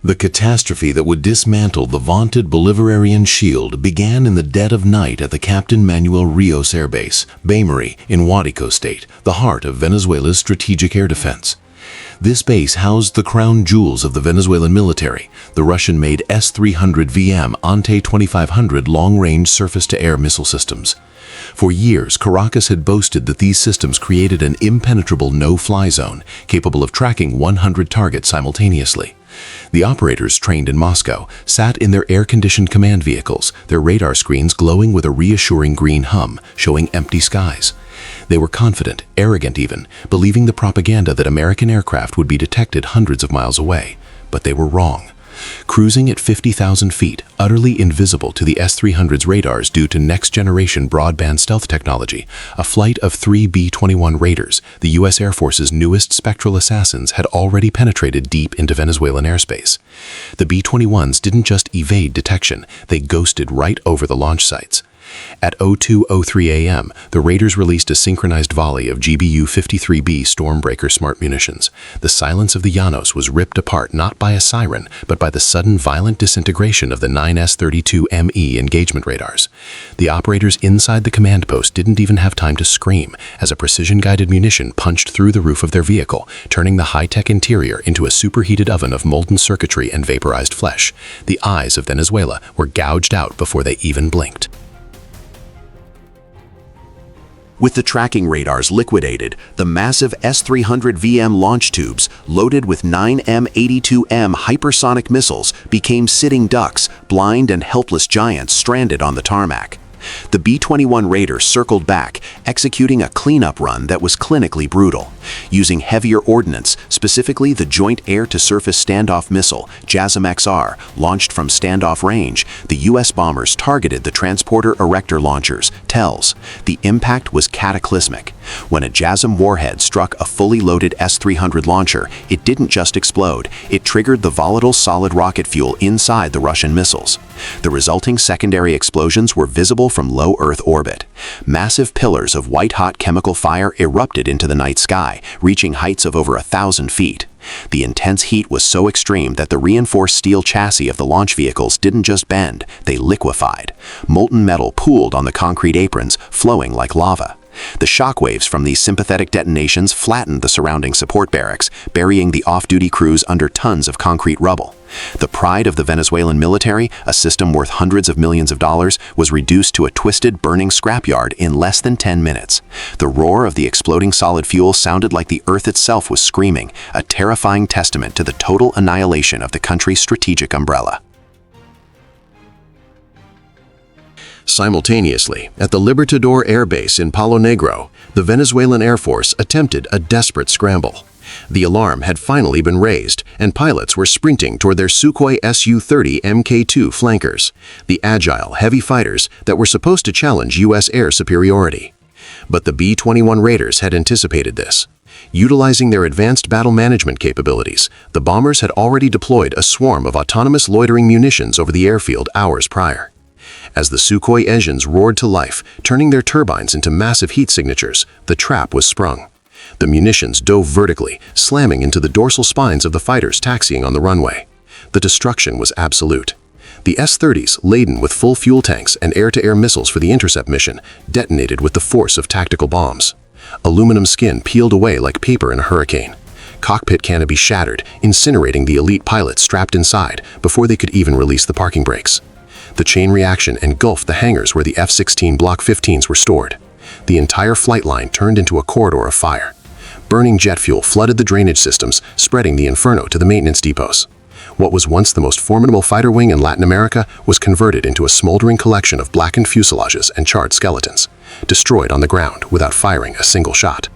The catastrophe that would dismantle the vaunted Bolivarian shield began in the dead of night at the Captain Manuel Rios Airbase, Bamery, in Guárico state, the heart of Venezuela's strategic air defense. This base housed the crown jewels of the Venezuelan military, the Russian-made S-300VM Ante 2500 long-range surface-to-air missile systems. For years, Caracas had boasted that these systems created an impenetrable no-fly zone, capable of tracking 100 targets simultaneously. The operators, trained in Moscow, sat in their air-conditioned command vehicles, their radar screens glowing with a reassuring green hum, showing empty skies. They were confident, arrogant even, believing the propaganda that American aircraft would be detected hundreds of miles away. But they were wrong. Cruising at 50,000 feet, utterly invisible to the S-300's radars due to next-generation broadband stealth technology, a flight of 3 B-21 Raiders, the U.S. Air Force's newest spectral assassins, had already penetrated deep into Venezuelan airspace. The B-21s didn't just evade detection, they ghosted right over the launch sites. At 02:03 a.m., the Raiders released a synchronized volley of GBU-53B Stormbreaker smart munitions. The silence of the Llanos was ripped apart not by a siren, but by the sudden violent disintegration of the 9S-32ME engagement radars. The operators inside the command post didn't even have time to scream, as a precision-guided munition punched through the roof of their vehicle, turning the high-tech interior into a superheated oven of molten circuitry and vaporized flesh. The eyes of Venezuela were gouged out before they even blinked. With the tracking radars liquidated, the massive S-300VM launch tubes, loaded with 9M82M hypersonic missiles, became sitting ducks, blind and helpless giants stranded on the tarmac. The B-21 Raider circled back, executing a cleanup run that was clinically brutal. Using heavier ordnance, specifically the Joint Air-to-Surface Standoff Missile, JASSM-XR, launched from standoff range, the U.S. bombers targeted the Transporter Erector Launchers, TELs. The impact was cataclysmic. When a JASSM warhead struck a fully loaded S-300 launcher, it didn't just explode, it triggered the volatile solid rocket fuel inside the Russian missiles. The resulting secondary explosions were visible from low Earth orbit. Massive pillars of white-hot chemical fire erupted into the night sky, reaching heights of over 1,000 feet. The intense heat was so extreme that the reinforced steel chassis of the launch vehicles didn't just bend, they liquefied. Molten metal pooled on the concrete aprons, flowing like lava. The shockwaves from these sympathetic detonations flattened the surrounding support barracks, burying the off-duty crews under tons of concrete rubble. The pride of the Venezuelan military, a system worth hundreds of millions of dollars, was reduced to a twisted, burning scrapyard in less than 10 minutes. The roar of the exploding solid fuel sounded like the earth itself was screaming, a terrifying testament to the total annihilation of the country's strategic umbrella. Simultaneously, at the Libertador Airbase in Palo Negro, the Venezuelan Air Force attempted a desperate scramble. The alarm had finally been raised, and pilots were sprinting toward their Sukhoi Su-30 Mk2 flankers, the agile, heavy fighters that were supposed to challenge U.S. air superiority. But the B-21 Raiders had anticipated this. Utilizing their advanced battle management capabilities, the bombers had already deployed a swarm of autonomous loitering munitions over the airfield hours prior. As the Sukhoi engines roared to life, turning their turbines into massive heat signatures, the trap was sprung. The munitions dove vertically, slamming into the dorsal spines of the fighters taxiing on the runway. The destruction was absolute. The S-30s, laden with full fuel tanks and air-to-air missiles for the intercept mission, detonated with the force of tactical bombs. Aluminum skin peeled away like paper in a hurricane. Cockpit canopy shattered, incinerating the elite pilots strapped inside before they could even release the parking brakes. The chain reaction engulfed the hangars where the F-16 Block 15s were stored. The entire flight line turned into a corridor of fire. Burning jet fuel flooded the drainage systems, spreading the inferno to the maintenance depots. What was once the most formidable fighter wing in Latin America was converted into a smoldering collection of blackened fuselages and charred skeletons, destroyed on the ground without firing a single shot.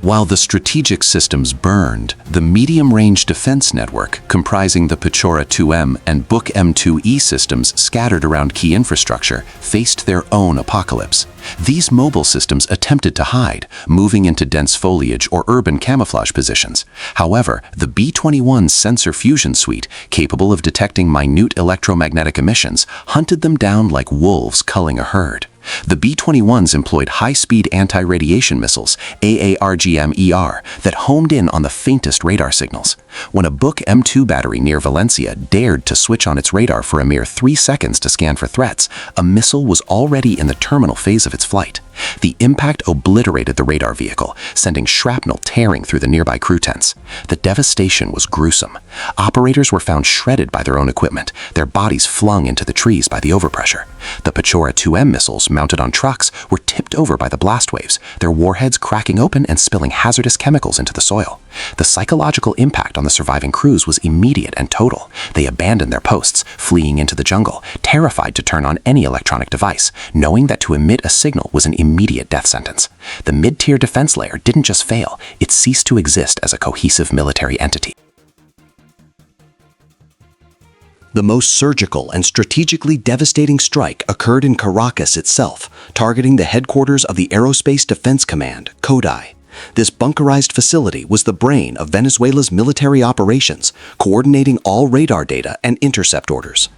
While the strategic systems burned, the medium-range defense network, comprising the Pechora 2M and Book M2E systems scattered around key infrastructure, faced their own apocalypse. These mobile systems attempted to hide, moving into dense foliage or urban camouflage positions. However, the B-21's sensor fusion suite, capable of detecting minute electromagnetic emissions, hunted them down like wolves culling a herd. The B-21s employed high-speed anti-radiation missiles, AARGM-ER, that homed in on the faintest radar signals. When a Book M2 battery near Valencia dared to switch on its radar for a mere 3 seconds to scan for threats, a missile was already in the terminal phase of its flight. The impact obliterated the radar vehicle, sending shrapnel tearing through the nearby crew tents. The devastation was gruesome. Operators were found shredded by their own equipment, their bodies flung into the trees by the overpressure. The Pechora 2M missiles, mounted on trucks, were tipped over by the blast waves, their warheads cracking open and spilling hazardous chemicals into the soil. The psychological impact on the surviving crews was immediate and total. They abandoned their posts, fleeing into the jungle, terrified to turn on any electronic device, knowing that to emit a signal was an immediate death sentence. The mid-tier defense layer didn't just fail, it ceased to exist as a cohesive military entity. The most surgical and strategically devastating strike occurred in Caracas itself, targeting the headquarters of the Aerospace Defense Command, CODAI. This bunkerized facility was the brain of Venezuela's military operations, coordinating all radar data and intercept orders.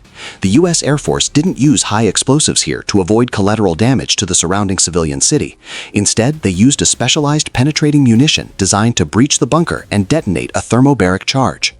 The U.S. Air Force didn't use high explosives here to avoid collateral damage to the surrounding civilian city. Instead, they used a specialized penetrating munition designed to breach the bunker and detonate a thermobaric charge.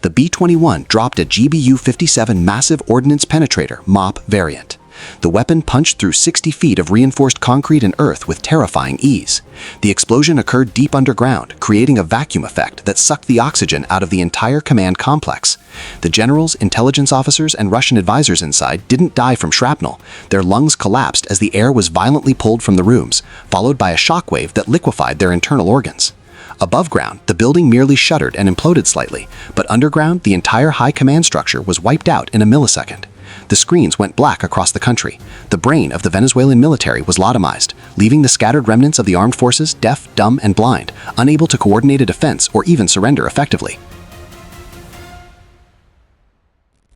The B-21 dropped a GBU-57 massive ordnance penetrator MOP variant. The weapon punched through 60 feet of reinforced concrete and earth with terrifying ease. The explosion occurred deep underground, creating a vacuum effect that sucked the oxygen out of the entire command complex. The generals, intelligence officers, and Russian advisors inside didn't die from shrapnel. Their lungs collapsed as the air was violently pulled from the rooms, followed by a shockwave that liquefied their internal organs. Above ground, the building merely shuddered and imploded slightly, but underground, the entire high command structure was wiped out in a millisecond. The screens went black across the country. The brain of the Venezuelan military was lobotomized, leaving the scattered remnants of the armed forces deaf, dumb, and blind, unable to coordinate a defense or even surrender effectively.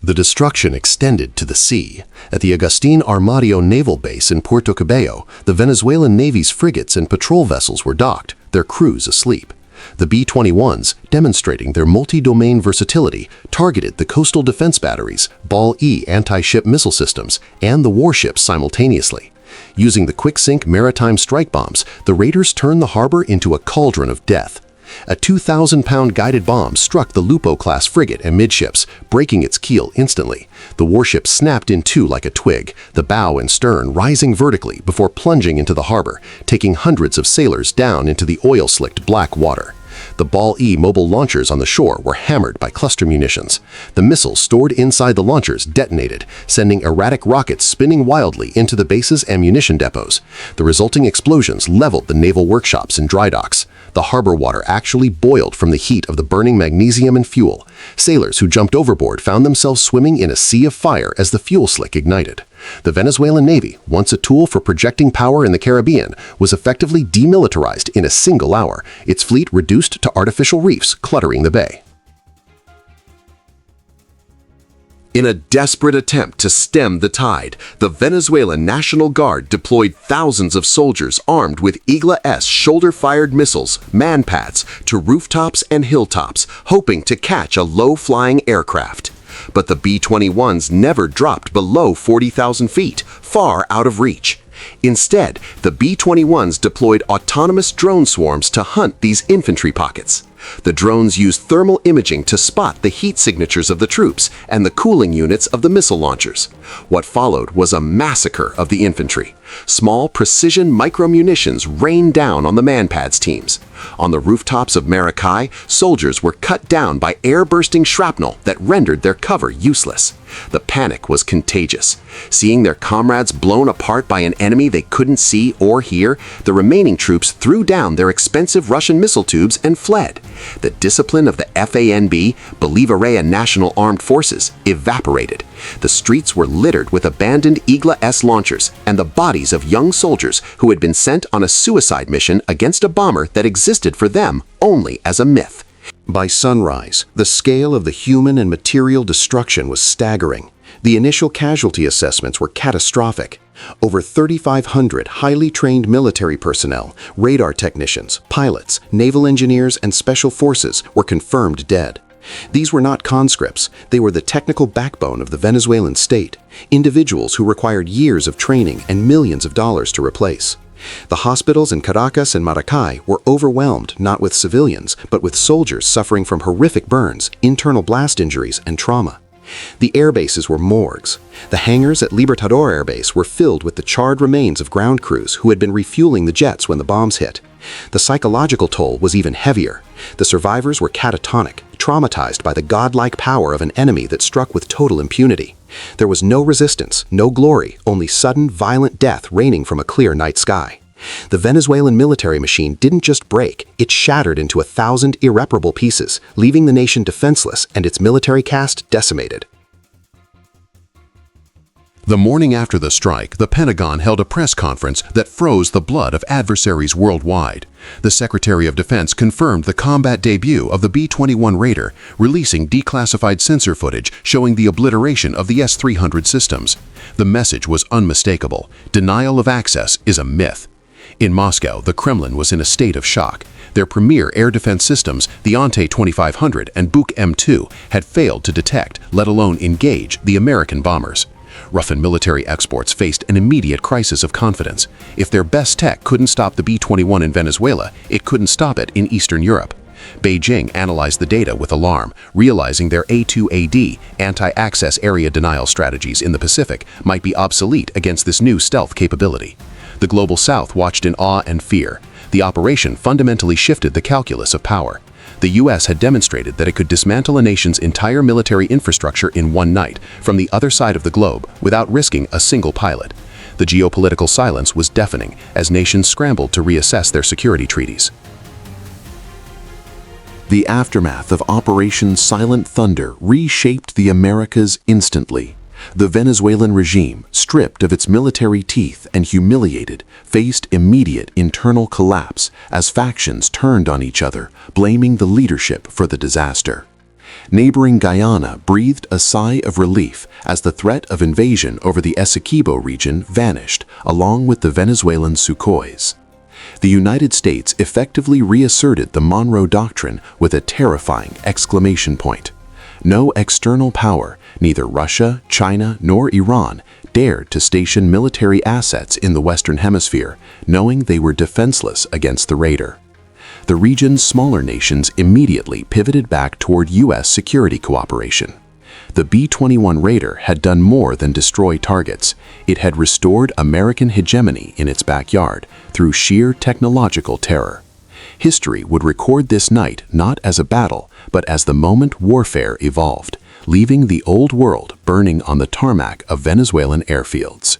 The destruction extended to the sea. At the Agustin Armadio naval base in Puerto Cabello, the Venezuelan Navy's frigates and patrol vessels were docked, their crews asleep. The B-21s, demonstrating their multi-domain versatility, targeted the coastal defense batteries, Ball-E anti-ship missile systems, and the warships simultaneously. Using the quick-sink maritime strike bombs, the raiders turned the harbor into a cauldron of death. A 2,000-pound guided bomb struck the Lupo-class frigate amidships, breaking its keel instantly. The warship snapped in two like a twig, the bow and stern rising vertically before plunging into the harbor, taking hundreds of sailors down into the oil-slicked black water. The Ball-E mobile launchers on the shore were hammered by cluster munitions. The missiles stored inside the launchers detonated, sending erratic rockets spinning wildly into the base's ammunition depots. The resulting explosions leveled the naval workshops and dry docks. The harbor water actually boiled from the heat of the burning magnesium and fuel. Sailors who jumped overboard found themselves swimming in a sea of fire as the fuel slick ignited. The Venezuelan Navy, once a tool for projecting power in the Caribbean, was effectively demilitarized in a single hour, its fleet reduced to artificial reefs cluttering the bay. In a desperate attempt to stem the tide, the Venezuelan National Guard deployed thousands of soldiers armed with Igla-S shoulder-fired missiles, man-pads, to rooftops and hilltops, hoping to catch a low-flying aircraft. But the B-21s never dropped below 40,000 feet, far out of reach. Instead, the B-21s deployed autonomous drone swarms to hunt these infantry pockets. The drones used thermal imaging to spot the heat signatures of the troops and the cooling units of the missile launchers. What followed was a massacre of the infantry. Small precision micro-munitions rained down on the man-pads teams. On the rooftops of Maracay, soldiers were cut down by air-bursting shrapnel that rendered their cover useless. The panic was contagious. Seeing their comrades blown apart by an enemy they couldn't see or hear, the remaining troops threw down their expensive Russian missile tubes and fled. The discipline of the FANB, Bolivarian National Armed Forces, evaporated. The streets were littered with abandoned Igla-S launchers and the bodies of young soldiers who had been sent on a suicide mission against a bomber that existed for them only as a myth. By sunrise, the scale of the human and material destruction was staggering. The initial casualty assessments were catastrophic. Over 3,500 highly trained military personnel, radar technicians, pilots, naval engineers, and special forces were confirmed dead. These were not conscripts, they were the technical backbone of the Venezuelan state, individuals who required years of training and millions of dollars to replace. The hospitals in Caracas and Maracay were overwhelmed not with civilians, but with soldiers suffering from horrific burns, internal blast injuries, and trauma. The air bases were morgues. The hangars at Libertador Airbase were filled with the charred remains of ground crews who had been refueling the jets when the bombs hit. The psychological toll was even heavier. The survivors were catatonic, traumatized by the godlike power of an enemy that struck with total impunity. There was no resistance, no glory, only sudden, violent death raining from a clear night sky. The Venezuelan military machine didn't just break, it shattered into 1,000 irreparable pieces, leaving the nation defenseless and its military caste decimated. The morning after the strike, the Pentagon held a press conference that froze the blood of adversaries worldwide. The Secretary of Defense confirmed the combat debut of the B-21 Raider, releasing declassified sensor footage showing the obliteration of the S-300 systems. The message was unmistakable. Denial of access is a myth. In Moscow, the Kremlin was in a state of shock. Their premier air defense systems, the Ante-2500 and Buk M2, had failed to detect, let alone engage, the American bombers. Russian military exports faced an immediate crisis of confidence. If their best tech couldn't stop the B-21 in Venezuela, it couldn't stop it in Eastern Europe. Beijing analyzed the data with alarm, realizing their A2AD, anti-access area denial strategies in the Pacific, might be obsolete against this new stealth capability. The Global South watched in awe and fear. The operation fundamentally shifted the calculus of power. The U.S. had demonstrated that it could dismantle a nation's entire military infrastructure in one night from the other side of the globe without risking a single pilot. The geopolitical silence was deafening as nations scrambled to reassess their security treaties. The aftermath of Operation Silent Thunder reshaped the Americas instantly. The Venezuelan regime, stripped of its military teeth and humiliated, faced immediate internal collapse as factions turned on each other, blaming the leadership for the disaster. Neighboring Guyana breathed a sigh of relief as the threat of invasion over the Essequibo region vanished, along with the Venezuelan Sukhois. The United States effectively reasserted the Monroe Doctrine with a terrifying exclamation point. No external power, neither Russia, China, nor Iran, dared to station military assets in the Western Hemisphere, knowing they were defenseless against the raider. The region's smaller nations immediately pivoted back toward U.S. security cooperation. The B-21 Raider had done more than destroy targets. It had restored American hegemony in its backyard through sheer technological terror. History would record this night not as a battle, but as the moment warfare evolved, leaving the old world burning on the tarmac of Venezuelan airfields.